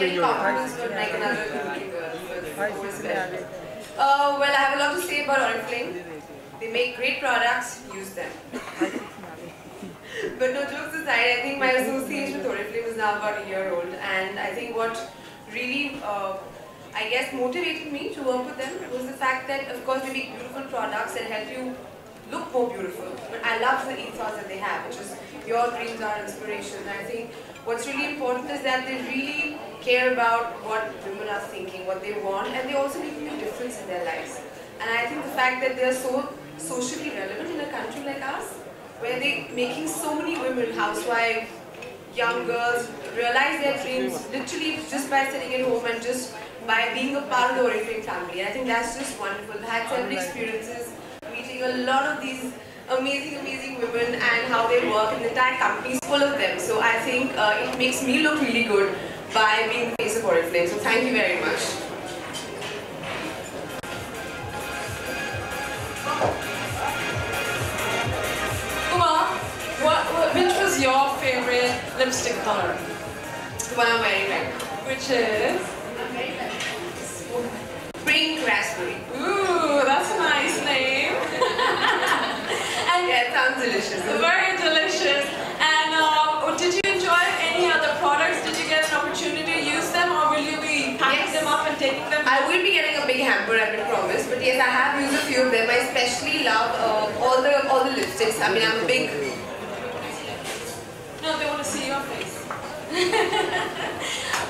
getting compliments from like another looking girl. Well, I have a lot to say about Oriflame. They make great products, use them. But no jokes aside, I think my association with Oriflame is now about a year old, and I think what really, I guess, motivated me to work with them was the fact that, of course, they make beautiful products that help you look more beautiful. But I love the ethos that they have, which is your dreams are inspiration. And I think what's really important is that they really care about what women are thinking, what they want, and they also make a difference in their lives. And I think the fact that they are so socially relevant in a country like ours, where they're making so many women, housewives, young girls, realize their dreams literally just by sitting at home and just by being a part of the Oriflame family. And I think that's just wonderful. I've had several experiences meeting a lot of these amazing women and how they work, and the entire company is full of them. So I think it makes me look really good by being the face of Oriflame. So thank you very much. Which was your favorite lipstick color? The one I'm wearing right now. Which is? Pink Raspberry. Ooh, that's a nice name. And yeah, it sounds delicious. Very delicious. And did you enjoy any other products? Did you get an opportunity to use them, or will you be packing them up and taking them? I will be getting a big hamper, I've been promised. But yes, I have used a few of them. I especially love all the lipsticks. I mean, I'm a big. No, they want to see your face.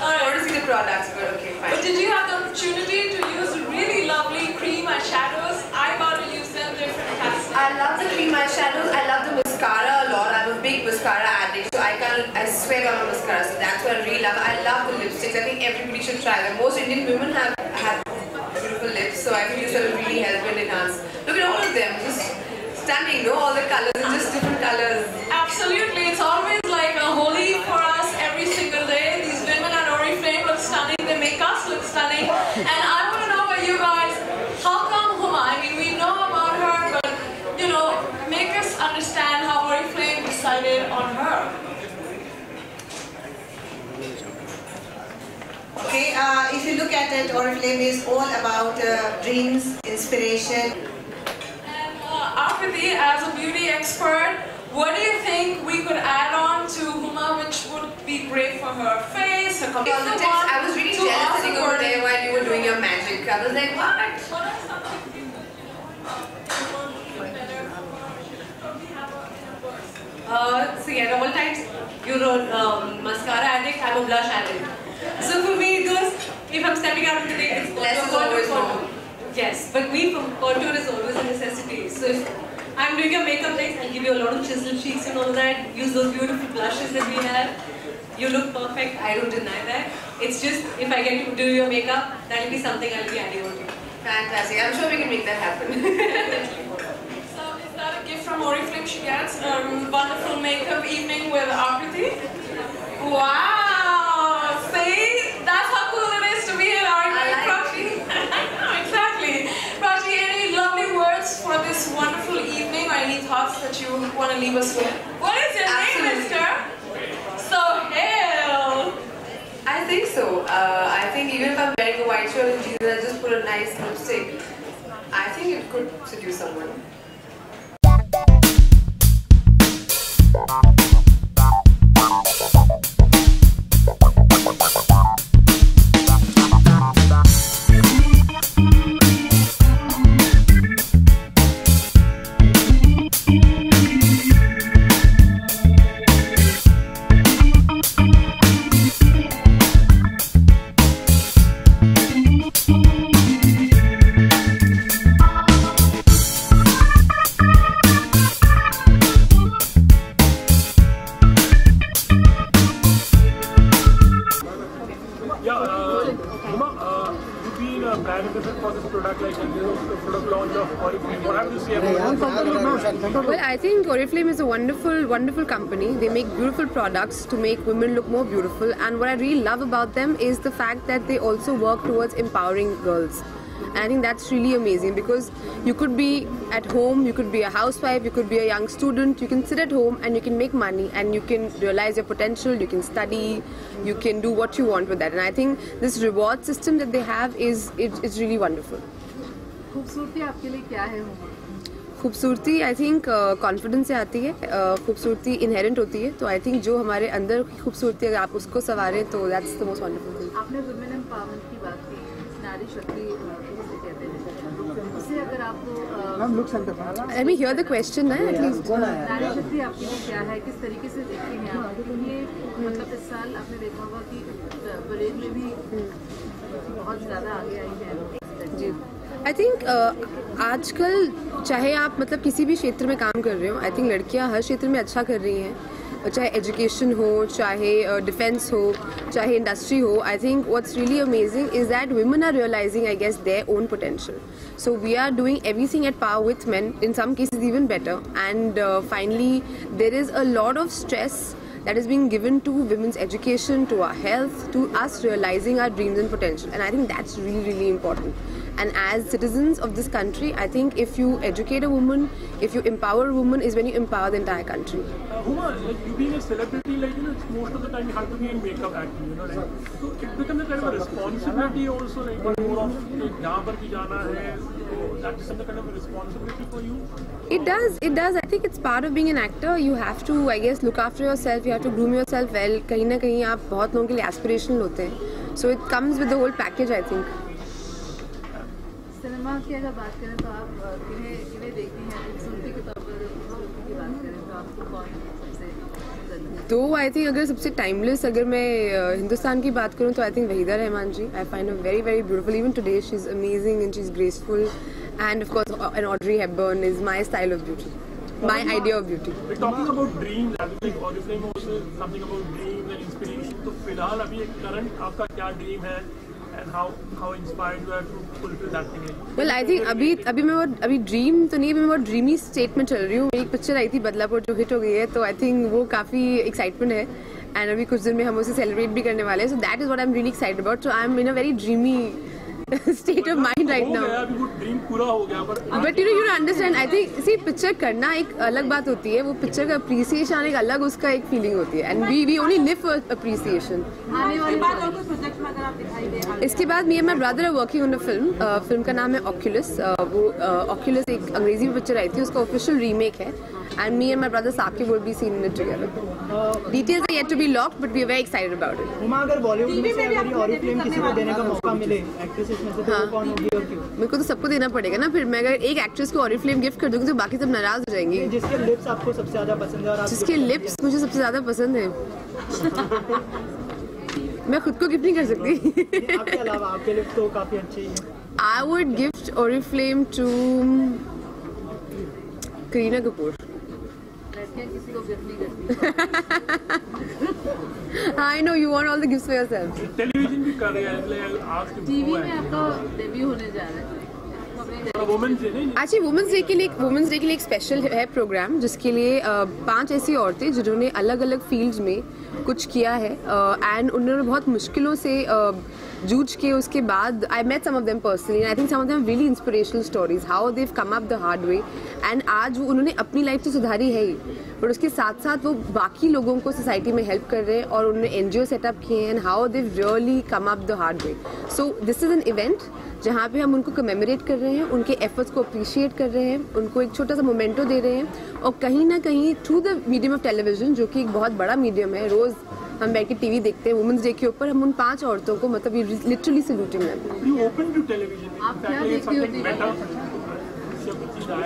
I want to see the products, but okay, fine. But did you have the opportunity to use really lovely cream eyeshadows? I got to use them, they're fantastic. I love the cream eyeshadows. I love the mascara a lot. I'm a big mascara addict, so I swear on mascara. So that's what I really love. I love the lipsticks. I think everybody should try them. Most Indian women have beautiful lips, so I think this will really help and enhance. Look at all of them, just stunning, no? All the colors, and just different colors. Absolutely, it's always like a holy for us every single day. These women at Oriflame look stunning, they make us look stunning. And I want to know about you guys, how come Huma? I mean, we know about her, but you know, make us understand how Oriflame decided on her. Okay, if you look at it, Oriflame is all about dreams, inspiration. And Akriti, as a beauty expert, what do you think we could add on to Huma, which would be great for her face, her complexion? I was really jealous sitting over there while you were doing your magic. I was like, what? See, at all times, you know, mascara addict, I'm a blush addict. So for me, it goes, if I'm stepping out of the day, it's less is always more. Yes, but contour is always a necessity. So if I'm doing your makeup next, I'll give you a lot of chiseled cheeks and all that. Use those beautiful blushes that we have. You look perfect, I don't deny that. It's just, if I get to do your makeup, that'll be something I'll be adding on to. Fantastic. I'm sure we can make that happen. So is that a gift from Oriflame she gets? A wonderful makeup evening with Akriti? Wow! See? That's how cool it is to be an Oriflame. Prachi. I know, exactly. Prachi, any lovely words for this wonderful evening, or any thoughts that you want to leave us with? What is your name, mister? Sohail. I think so. I think even if I'm wearing a white shirt and jeans and I just put a nice lipstick, I think it could seduce someone. Well, I think Oriflame is a wonderful company. They make beautiful products to make women look more beautiful, and what I really love about them is the fact that they also work towards empowering girls. And I think that's really amazing because you could be at home, you could be a housewife, you could be a young student, you can sit at home and you can make money and you can realize your potential, you can study, you can do what you want with that. And I think this reward system that they have is really wonderful. खूबसूरती आपके लिए क्या है? खूबसूरती I think confidence से आती है, खूबसूरती इनहेरेंट होती है, तो आई थिंक जो हमारे अंदर की खूबसूरती अगर आप उसको संवारें तो that's the most wonderful thing. आपने वुमेन एम्पावरमेंट की बात की, नारी शक्ति जिसे कहते हैं, उससे अगर आपको let me here the question ना एटलीस्ट। नारी शक्ति आपके लिए क्या है, किस तरीके से देखती हैं आप? क्योंकि मतलब इस साल आपने देखा होगा कि परेड में भी बहुत ज़्यादा आगे आई है जी। आई थिंक आजकल चाहे आप मतलब किसी भी क्षेत्र में काम कर रहे हो, आई थिंक लड़कियां हर क्षेत्र में अच्छा कर रही हैं, चाहे एजुकेशन हो, चाहे डिफेंस हो, चाहे इंडस्ट्री हो। I think what's really amazing is that women are realizing, I guess, their own potential. So we are doing everything at par with men, in some cases even better. And finally, there is a lot of stress that is being given to women's education, to our health, to us realizing our dreams and potential. And I think that's really, really important. And as citizens of this country, I think if you educate a woman, if you empower a woman, is when you empower the entire country. Huma, like you being a celebrity, like it's most of the time you have to be in makeup acting, like so it becomes a kind of a responsibility also, like more of yahan par bhi jana hai, so that is some kind of a responsibility for you. It does. I think it's part of being an actor. You have to, I guess, look after yourself. You have to groom yourself well. कहीं ना कहीं आप बहुत लोगों के लिए aspirational होते हैं. So it comes with the whole package, I think. Cinema की अगर बात करें तो आप किन्हें देखती हैं? खूबसूरती के तौर पर की बात करें तो आपको कौन सबसे पसंद है? तो आई थिंक अगर सबसे टाइमलेस अगर मैं हिंदुस्तान की बात करूँ तो I think Waheeda Rehman ji, I find her very very beautiful. Even today she is amazing and she is graceful and of course an Audrey Hepburn is my style of beauty, my idea of beauty. We're talking about dreams, I think Oriflame also something about dreams and inspiration. तो फिलहाल अभी एक current आपका क्या dream है and how inspired you are to fulfill that thing? Well I think अभी मैं अभी ड्रीम तो नहीं, मैं बहुत ड्रीमी स्टेट में चल रही हूँ. एक पिक्चर आई थी बदलापुर जो हिट हो गई है, तो आई थिंक वो काफ़ी एक्साइटमेंट है एंड अभी कुछ दिन में हम उसे सेलिब्रेट भी करने वाले हैं. So that is what I am really excited about. So I am in a very dreamy state of mind right now. अभी वो ड्रीम पूरा हो गया पर But you understand, I think, see, picture करना एक अलग बात होती है, वो पिक्चर का अप्रिसिएशन एक अलग उसका एक फीलिंग होती है and we only live for appreciation. आने वाली बात और कुछ प्रोजेक्ट में अगर आप दिखाई दे. इसके बाद me and my brother are working on a film का नाम है Oculus. वो Oculus एक अंग्रेजी में पिक्चर आई थी, उसका ऑफिशियल रीमेक है and me and my brother Saqib will be seen in it together. Details are yet to be locked, but we are very excited about it. Huma, अगर बॉलीवुड में से अगर ऑरिफ्लेम किसी को देने का मौका मिले एक्ट्रेसेस में से, तो वो कौन होगी और क्यों? मेरे को तो सबको देना पड़ेगा ना. फिर मैं अगर एक एक्ट्रेस को ऑरिफ्लेम गिफ्ट कर दूंगी तो बाकी सब नाराज हो जाएंगे. जिसके लिप्स आपको सबसे ज्यादा पसंद है और आप जिसके लिप्स मुझे सबसे ज्यादा पसंद है मैं खुद को गिफ्ट नहीं कर सकती. आपके अलावा आपके लिप्स तो काफी अच्छे ही हैं. I would gift Oriflame to Kareena Kapoor. लड़कियां किसी को गिफ्ट नहीं करती. I know you want all the gifts for yourself. Television भी कर रहे हैं, like आज के टीवी में आपका डेब्यू होने जा रहा है. वुमेन्स डे नहीं actually वुमेन्स डे के लिए एक स्पेशल है प्रोग्राम, जिसके लिए 5 ऐसी औरतें जिन्होंने अलग अलग फील्ड्स में कुछ किया है एंड उन्होंने बहुत मुश्किलों से जूझ के उसके बाद I met some of them personally. I think some of them really inspirational stories how they came up the hard way and आज वो उन्होंने अपनी लाइफ तो सुधारी है ही, पर उसके साथ साथ वो बाकी लोगों को सोसाइटी में हेल्प कर रहे हैं और उन्होंने NGO सेटअप किए हैं and how they really come up the hard way. So this is an event जहाँ पे हम उनको कमेमोरेट कर रहे हैं, उनके एफर्ट्स को अप्रिशिएट कर रहे हैं, उनको एक छोटा सा मोमेंटो दे रहे हैं और कहीं ना कहीं through the medium of television, जो कि एक बहुत बड़ा मीडियम है, रोज़ हम बैठ के टीवी देखते हैं वुमेंस डे के ऊपर, हम उन 5 औरतों को मतलब literally saluting them. You open to television, आप क्या देखती होती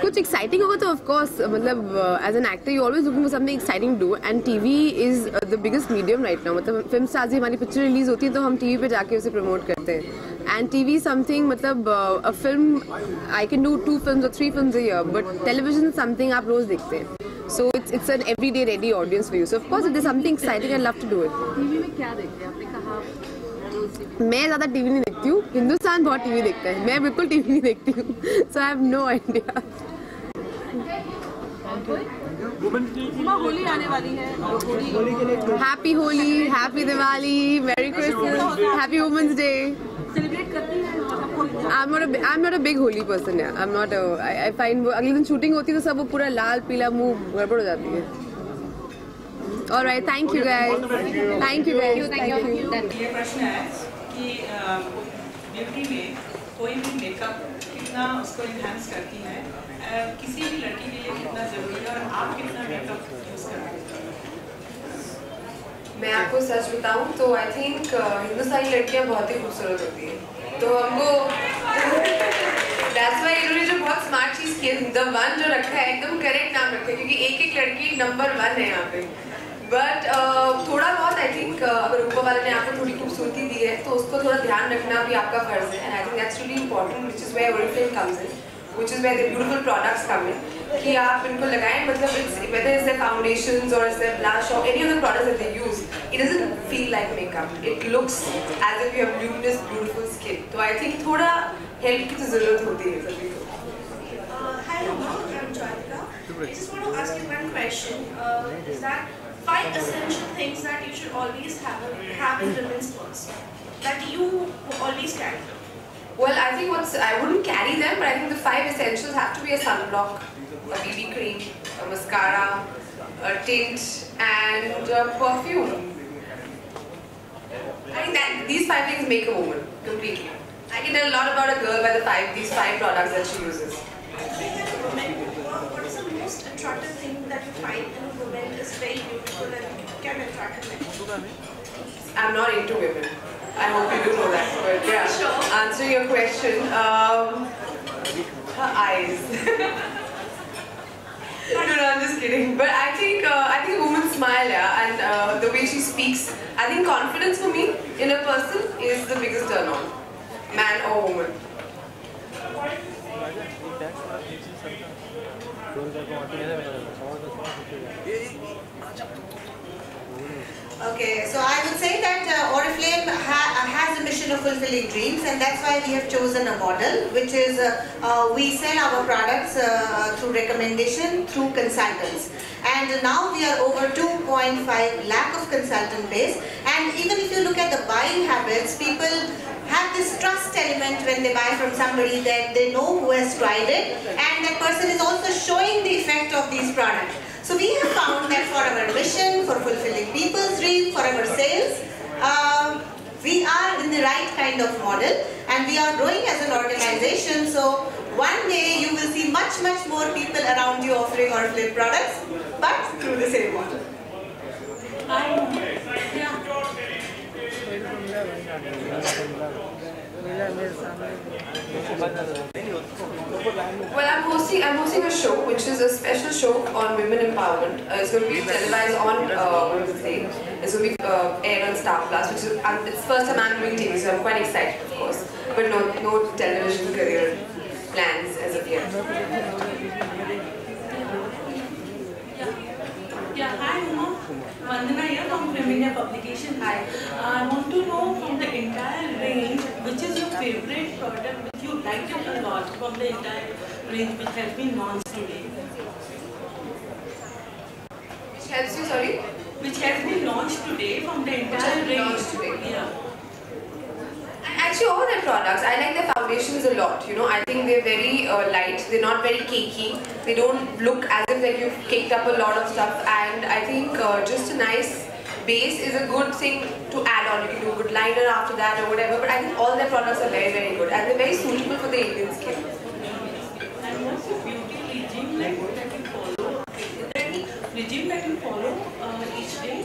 कुछ एक्साइटिंग होगा तो ऑफ कोर्स मतलब as an actor you always looking for something exciting to do and TV is the biggest medium right now. मतलब फिल्म स्टार्स ही हमारी पिक्चर रिलीज होती है तो हम टीवी पे जाके उसे प्रमोट करते हैं एंड टीवी समथिंग मतलब a film I can do 2 films और 3 films a year, but television something आप रोज देखते हैं. So it's an everyday ready audience for you. So of course if there's something exciting, I love to do it. TV में क्या देखते हैं? आपने कहा रोज टीवी. मैं ज़्यादा टीवी नहीं देखती हूँ, हिंदुस्तान बहुत टीवी देखता है, मैं बिल्कुल टीवी नहीं देखती हूँ. So I have no idea. Holi आने वाली है. होली के लिए Happy Holi, Happy Diwali, Merry Christmas, Happy Women's Day. Celebrate करती हैं. I'm not a big holy person. Yeah, I'm not. I find अगले दिन शूटिंग होती है तो सब वो पूरा लाल पीला मुंह गड़बड़ हो जाती है. All right, thank you guys. Thank you guys. Thank you. ये प्रश्न है कि ब्यूटी में कोई भी मेकअप कितना उसको इन्हांस करती है, किसी भी लड़की के लिए कितना जरूरी है और आप कितना मेकअप यूज करते हैं? मैं आपको सच बताऊं तो आई थिंक हिंदुस्तानी लड़कियां बहुत ही खूबसूरत होती हैं, तो हमको दैट्स व्हाई इन्होंने जो बहुत स्मार्ट चीज़ की है, द वन जो रखा है एकदम करेक्ट नाम रखा है, क्योंकि एक एक लड़की नंबर 1 है यहाँ पे. बट थोड़ा बहुत आई थिंक अगर ऊपर वाले ने आपको थोड़ी खूबसूरती दी है तो उसको थोड़ा ध्यान रखना भी आपका फर्ज है. And I think that's really important, which is where Oriflame comes in, which is where the beautiful products come in, कि आप इनको लगाएं. मतलब it's whether it's their foundations or it's their blush or any of the products that they use, it doesn't feel like makeup. It looks as if you have luminous, beautiful skin. तो I think थोड़ा help की तो जरूरत होती है सभी को. Hi Uma, I'm Jyotika. I just want to ask you one question. Is that 5 essential things that you should always have in women's purse that you always carry? Well, I think I wouldn't carry them, but I think the 5 essentials have to be a sunblock, a BB cream, a mascara, a tint, and a perfume. I think that these 5 things make a woman completely. I can tell a lot about a girl by these 5 products that she uses. What is the most attractive thing that you find in a woman is very beautiful and can attract men? I'm not into women. I hope you do know that. But yeah, Sure. answering your question, her eyes. No, I'm just kidding. But I think a woman's smile, yeah, and the way she speaks. I think confidence for me in a person is the biggest turn on, man or woman. Okay, so I would say that Oriflame has a mission of fulfilling dreams, and that's why we have chosen a model, which is we sell our products through recommendation through consultants. And now we are over 2.5 lakh of consultant base, and even if you look at the buying habits, people have this trust element when they buy from somebody that they know who has tried it, and that person is also showing the effect of these products. So we have found that for our mission, for fulfilling people's dreams, for our sales, we are in the right kind of model, and we are growing as an organization. So one day you will see much more people around you offering Oriflame products, but through the same model. Well, I'm hosting a show, which is a special show on women empowerment. It's going to be televised on Wednesday. It's going to be aired on Star Plus, which is it's first time I'm doing TV, so I'm quite excited, of course. But no television career plans as of yet. Yeah, hi Uma. Vandana here from Femina Publication. Hi. I want to know from the entire range, which is your favorite product which you like it a lot from the entire range which has been launched today? Which helps you, sorry? Which has been launched today from the entire range. Yeah. Actually, all their products, I like their foundations a lot. You know, I think they're very light. They're not very cakey. They don't look as if like you've caked up a lot of stuff. And I think just a nice base is a good thing to add on. You can do a good liner after that or whatever. But I think all their products are very good, and they're very suitable for the Indian skin. And what's your beauty regime like that you follow? Is there any regime that you follow each day?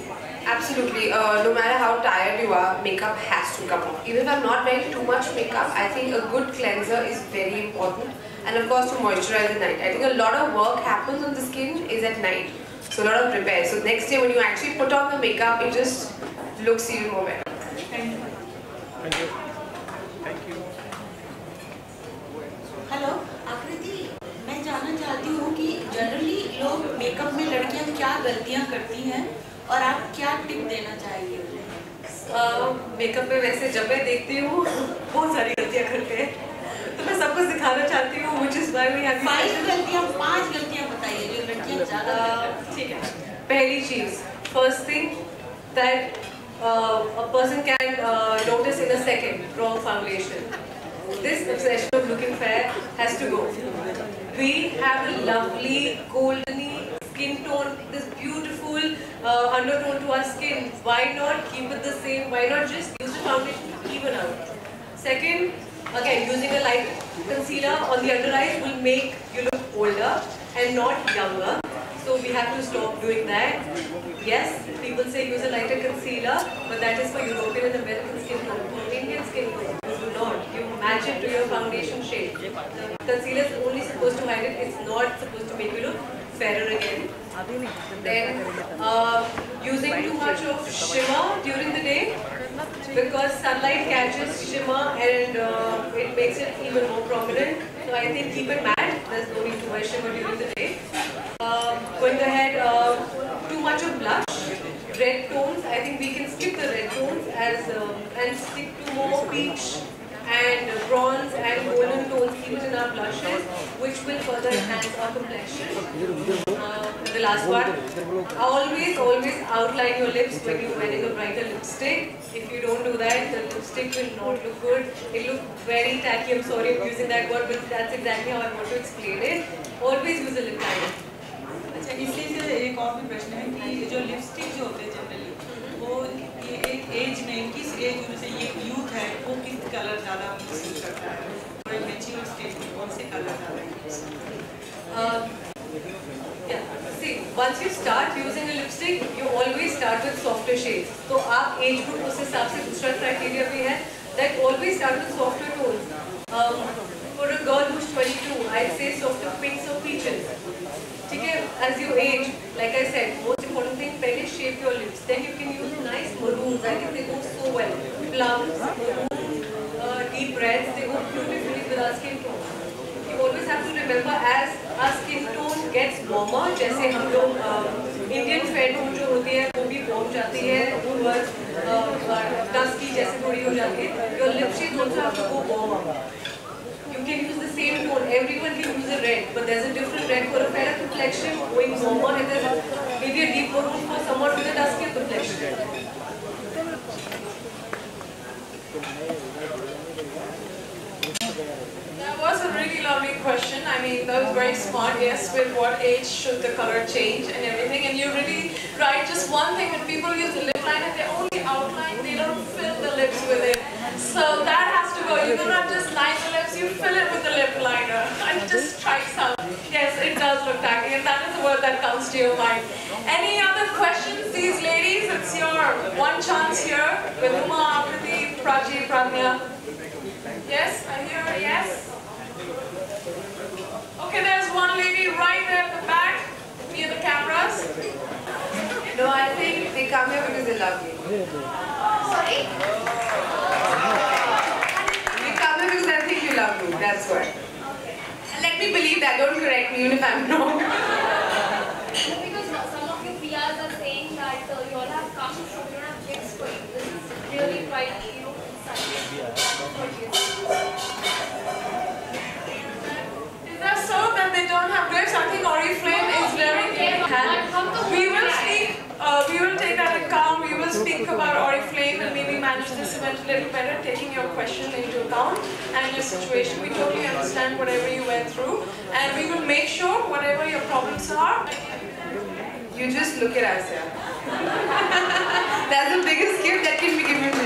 Absolutely. No matter how tired you are, makeup has to come off. Even if I'm not wearing too much makeup, I think a good cleanser is very important. And of course, to moisturize at night. I think a lot of work happens on the skin is at night. So a lot of repair. So next day when you actually put on the makeup, it just looks even more better. Thank you. Thank you. Thank you. Hello आकृति, मैं जानना चाहती हूँ कि generally लोग makeup में लड़कियाँ क्या गलतियाँ करती हैं और आप क्या टिप देना चाहेंगे उन्हें? मेकअप में वैसे जब मैं देखती हूँ बहुत सारी गलतियाँ करते हैं, तो मैं सबको सिखाना चाहती हूँ, which is why we have 5 गलतियाँ बताइए जो लड़कियाँ ज़्यादा ठीक है. पहली चीज़, first thing that a person can notice in a second, wrong foundation. this obsession of looking fair has to go. We have a lovely goldeny skin tone, this beautiful undertone to our skin. Why not keep it the same? Why not just use the foundation to even out? Second, again, using a light concealer on the under eyes will make you look older and not younger. So we have to stop doing that. Yes, people say use a lighter concealer, but that is for European and American skin tone. For Indian skin tone, do not. You match it to your foundation shade. The concealer is only supposed to hide it. It's not supposed to make you look fairer again. Then using too much of shimmer during the day, because sunlight catches shimmer and it makes it even more prominent. So I think keep it matte. There's no need to wear shimmer during the day. Going ahead, too much of blush, red tones. I think we can skip the red tones and stick to more peach and bronze and golden tones even in our blushes, which will further enhance our complexion. The last one, always outline your lips when you're wearing a brighter lipstick. If you don't do that, the lipstick will not look good. It looks very tacky. I'm sorry I'm using that word, but that's exactly how I want to explain it. Always use a lip liner. अच्छा इसलिए से एक और भी प्रश्न है कि जो लिपस्टिक जो होते हैं जनरली वो ये एक एज में किस एज में से ये यूथ है वो किस कलर ज़्यादा पसंद करता है और एक मैच्योर स्टेज में कौन से कलर ज़्यादा See, once you start using a lipstick, you always start with softer shades. So आप age group उस हिसाब से दूसरा criteria भी है that always start with softer tones. For a girl who's 22, I'd say softer pinks or peaches. Okay, as you age, like I said, most important thing, pehले shape your lips. Then you can use nice maroons. I think they go so well. Plums, maroons, deep reds, they go beautifully with our skin tone. You always have to remember as our skin tone gets warmer, जैसे हम लोग Indian fair tone जो होती है वो भी warm जाती है, towards dusky जैसे थोड़ी हो जाती है. Your lip shades also have to go warmer. You can use the same tone. Everyone can use a red, but there's a different red for a fairer complexion going warmer, and there's maybe a deep maroon for someone with a duskier complexion. That was a really lovely question. I mean, that was very smart. Yes, with what age should the color change and everything? And you really write just one thing. When people use the lip liner, they only outline. They don't fill the lips with it. So that has to go. You do not just line the lips. You fill it with the lip liner. It just strikes out. Yes, it does look tacky, and that is the word that comes to your mind. Any other questions, these ladies? It's your one chance here with Uma, Apriti, Prachi, Pradnya. Yes, I hear a yes. Okay, there's one lady right there at the back near the cameras. No, I think they come here because they love me. Sorry? They come here because I think you love me, that's why. And let me believe that, don't correct me even if I'm wrong. Because some of your PRs are saying that you all have come so you don't have tips for you. This is really quite, you know, Is that so that they don't have lips? I think Oriflame is very in hand. We will take that account. We will speak about Oriflame and maybe manage this event a little better, taking your question into account and your situation. We totally understand whatever you went through, and we will make sure whatever your problems are. You just look at us, yeah. That's the biggest gift that can be given to